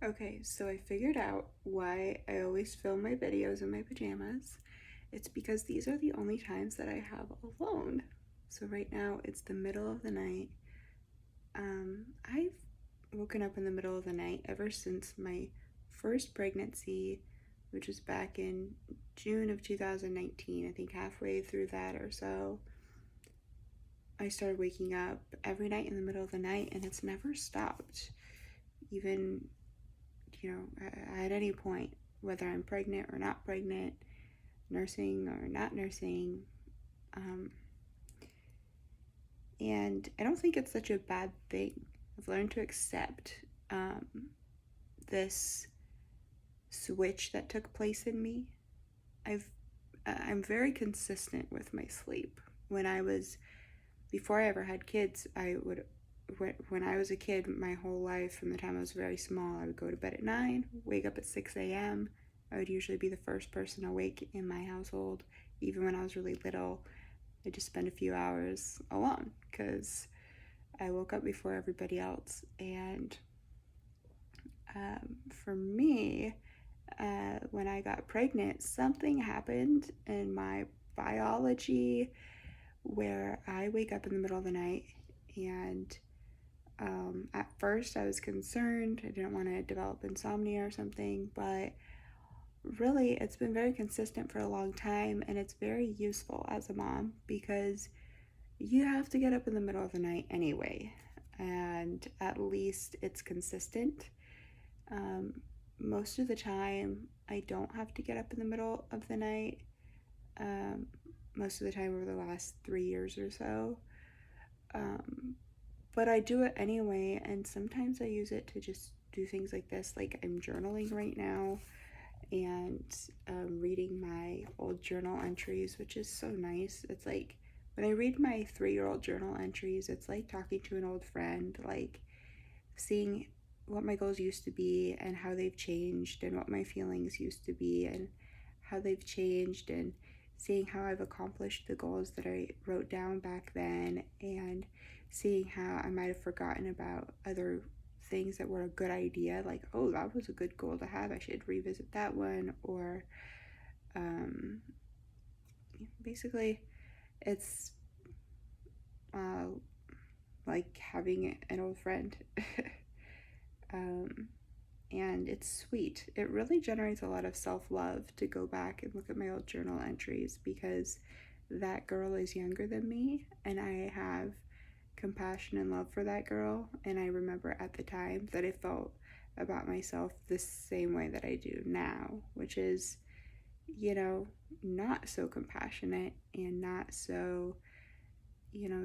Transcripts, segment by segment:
Okay, so I figured out why I always film my videos in my pajamas. It's because these are the only times that I have alone. So right now it's the middle of the night. I've woken up in the middle of the night ever since my first pregnancy, which was back in June of 2019. I think halfway through that or so, I started waking up every night in the middle of the night and it's never stopped. Even at any point, whether I'm pregnant or not pregnant, nursing or not nursing. Um, and I don't think it's such a bad thing. I've learned to accept um, this switch that took place in me. I've I'm very consistent with my sleep. When I was Before I ever had kids, when I was a kid, my whole life from the time I was very small, I would go to bed at 9, wake up at 6 a.m. I would usually be the first person awake in my household. Even when I was really little, I just spend a few hours alone because I woke up before everybody else. And for me, when I got pregnant, something happened in my biology where I wake up in the middle of the night and at first I was concerned. I didn't want to develop insomnia or something, but really it's been very consistent for a long time and it's very useful as a mom because you have to get up in the middle of the night anyway, and at least it's consistent. Um, Most of the time, I don't have to get up in the middle of the night. Um, Most of the time over the last 3 years or so. Um, but I do it anyway, and sometimes I use it to just do things like this. Like I'm journaling right now and reading my old journal entries, which is so nice. It's like when I read my 3-year-old journal entries, it's like talking to an old friend, like seeing what my goals used to be and how they've changed, and what my feelings used to be and how they've changed, and seeing how I've accomplished the goals that I wrote down back then, and seeing how I might have forgotten about other things that were a good idea, like, oh, that was a good goal to have, I should revisit that one. Or um, basically, it's uh, like having an old friend. um, and it's sweet. It really generates a lot of self love to go back and look at my old journal entries because that girl is younger than me and I have compassion and love for that girl. And I remember at the time that I felt about myself the same way that I do now, which is, not so compassionate and not so,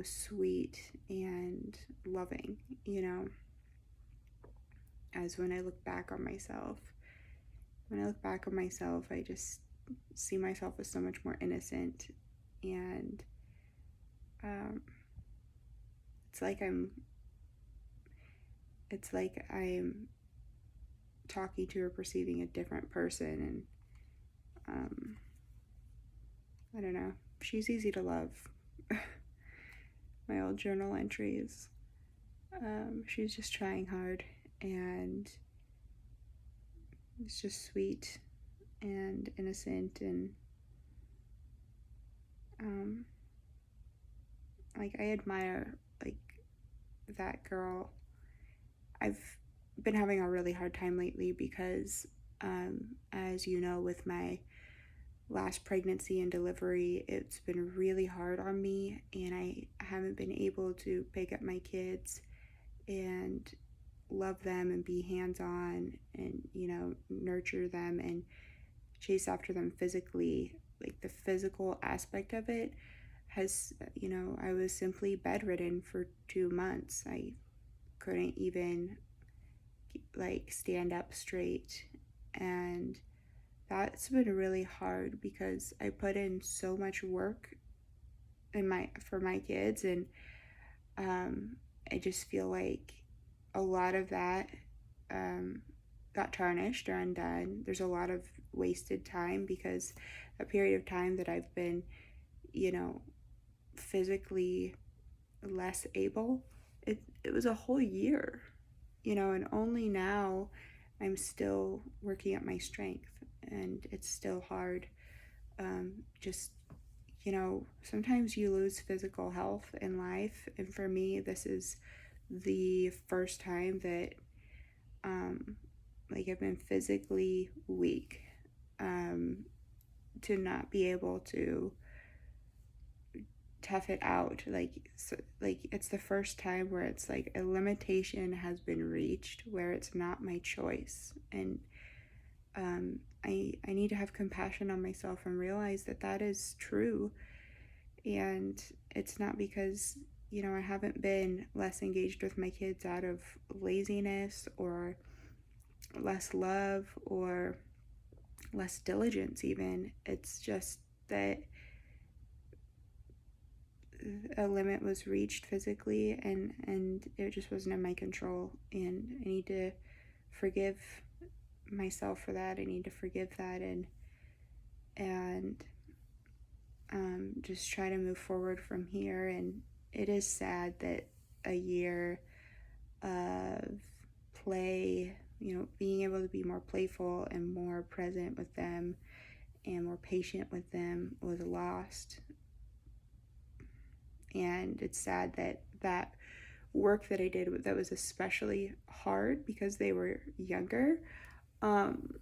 sweet and loving, as when I look back on myself. When I look back on myself, I just see myself as so much more innocent, and um, it's like I'm, it's like I'm talking to or perceiving a different person, and I don't know. She's easy to love. My old journal entries. She's just trying hard, and it's just sweet and innocent, and um, like I admire like that girl. I've been having a really hard time lately because, as you know, with my last pregnancy and delivery, it's been really hard on me, and I haven't been able to pick up my kids and love them and be hands on and, nurture them and chase after them physically. Like the physical aspect of it has, I was simply bedridden for 2 months. I couldn't even like stand up straight, and that's been really hard because I put in so much work in my for my kids, and I just feel like a lot of that um, got tarnished or undone. There's a lot of wasted time because a period of time that I've been, you know, physically less able, it was a whole year, and only now I'm still working at my strength, and it's still hard. Just, sometimes you lose physical health in life, and for me, this is the first time that, um, like, I've been physically weak, um, to not be able to tough it out. Like it's the first time where it's like a limitation has been reached where it's not my choice, and I need to have compassion on myself and realize that that is true. And it's not because I haven't been less engaged with my kids out of laziness or less love or less diligence. Even it's just that a limit was reached physically, and it just wasn't in my control, and I need to forgive myself for that. I need to forgive that, and just try to move forward from here. And it is sad that a year of play, being able to be more playful and more present with them and more patient with them, was lost. And it's sad that that work that I did that was especially hard because they were younger, um,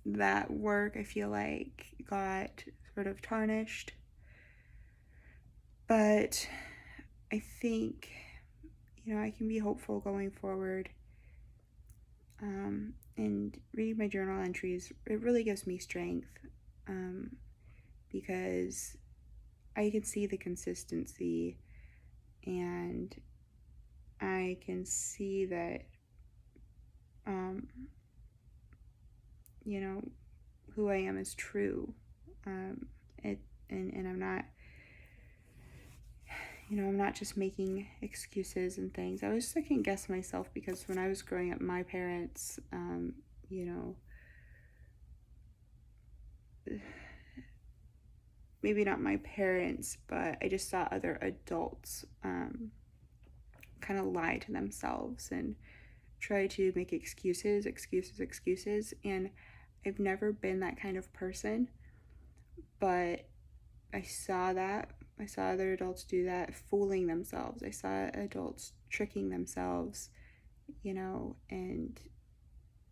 that work I feel like got sort of tarnished. But I think, I can be hopeful going forward. And reading my journal entries, it really gives me strength, um, because I can see the consistency, and I can see that, um, you know, who I am is true. Um, it and I'm not just making excuses and things. I was second guess myself because when I was growing up, my parents, maybe not my parents, but I just saw other adults kind of lie to themselves and try to make excuses. And I've never been that kind of person, but I saw that. I saw other adults do that, fooling themselves. I saw adults tricking themselves, and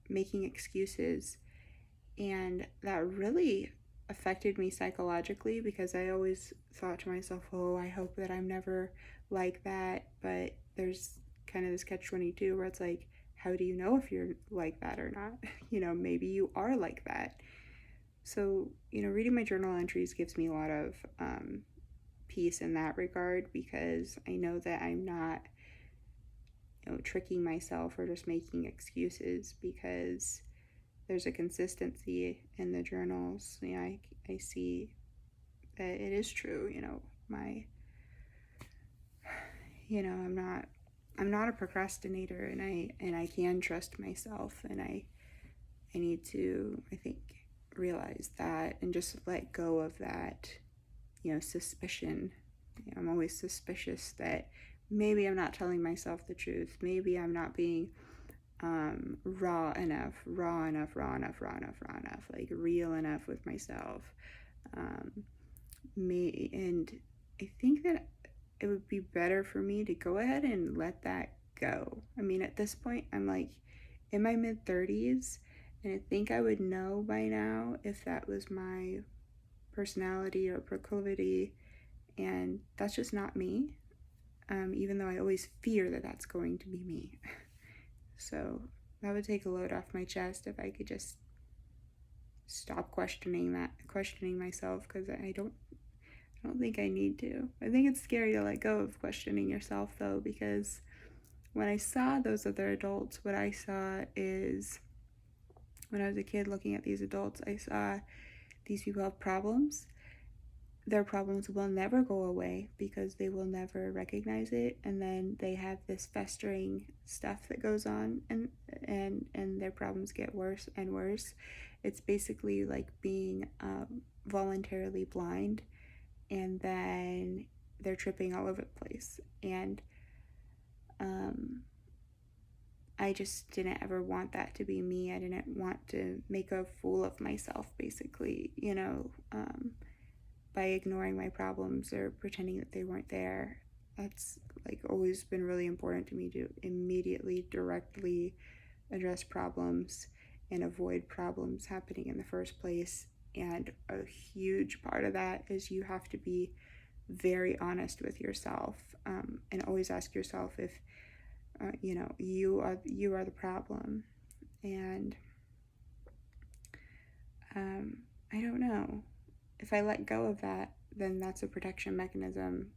making excuses. And that really affected me psychologically because I always thought to myself, oh, I hope that I'm never like that. But there's kind of this catch-22 where it's like, how do you know if you're like that or not? Maybe you are like that. So, reading my journal entries gives me a lot of peace in that regard because I know that I'm not, tricking myself or just making excuses because there's a consistency in the journals. I see that it is true. I'm not a procrastinator, and I can trust myself, and I need to, I think, realize that and just let go of that, suspicion. I'm always suspicious that maybe I'm not telling myself the truth. Maybe I'm not being raw enough, like real enough with myself. And I think that it would be better for me to go ahead and let that go. I mean, at this point, I'm like in my mid 30s, and I think I would know by now if that was my personality or proclivity, and that's just not me. Even though I always fear that that's going to be me. So that would take a load off my chest if I could just stop questioning myself, because I don't think I need to. I think it's scary to let go of questioning yourself though, because when I saw those other adults, what I saw is, when I was a kid looking at these adults, I saw these people have problems. Their problems will never go away because they will never recognize it, and then they have this festering stuff that goes on, and their problems get worse and worse. It's basically like being voluntarily blind, and then they're tripping all over the place. And I just didn't ever want that to be me. I didn't want to make a fool of myself, basically, by ignoring my problems or pretending that they weren't there. That's like always been really important to me, to immediately, directly address problems and avoid problems happening in the first place. And a huge part of that is you have to be very honest with yourself, and always ask yourself if you are the problem. And I don't know, if I let go of that, then that's a protection mechanism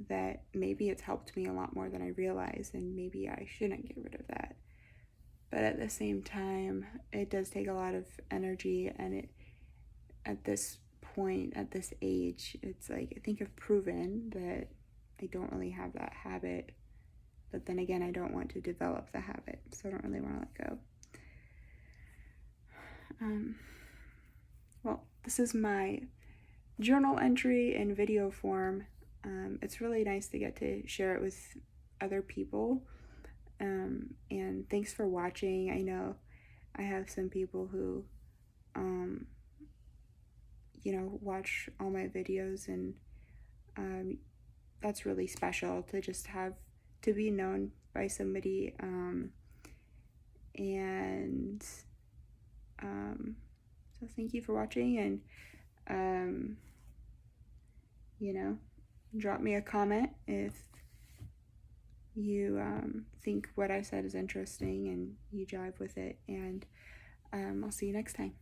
that maybe it's helped me a lot more than I realize, and maybe I shouldn't get rid of that. But at the same time, it does take a lot of energy, and it at this point, at this age, it's like I think I've proven that I don't really have that habit. But then again, I don't want to develop the habit, so I don't really want to let go. Well, this is my journal entry in video form. It's really nice to get to share it with other people. And thanks for watching. I know I have some people who, watch all my videos, and that's really special to just have to be known by somebody. And so thank you for watching, and drop me a comment if you think what I said is interesting and you jive with it, and I'll see you next time.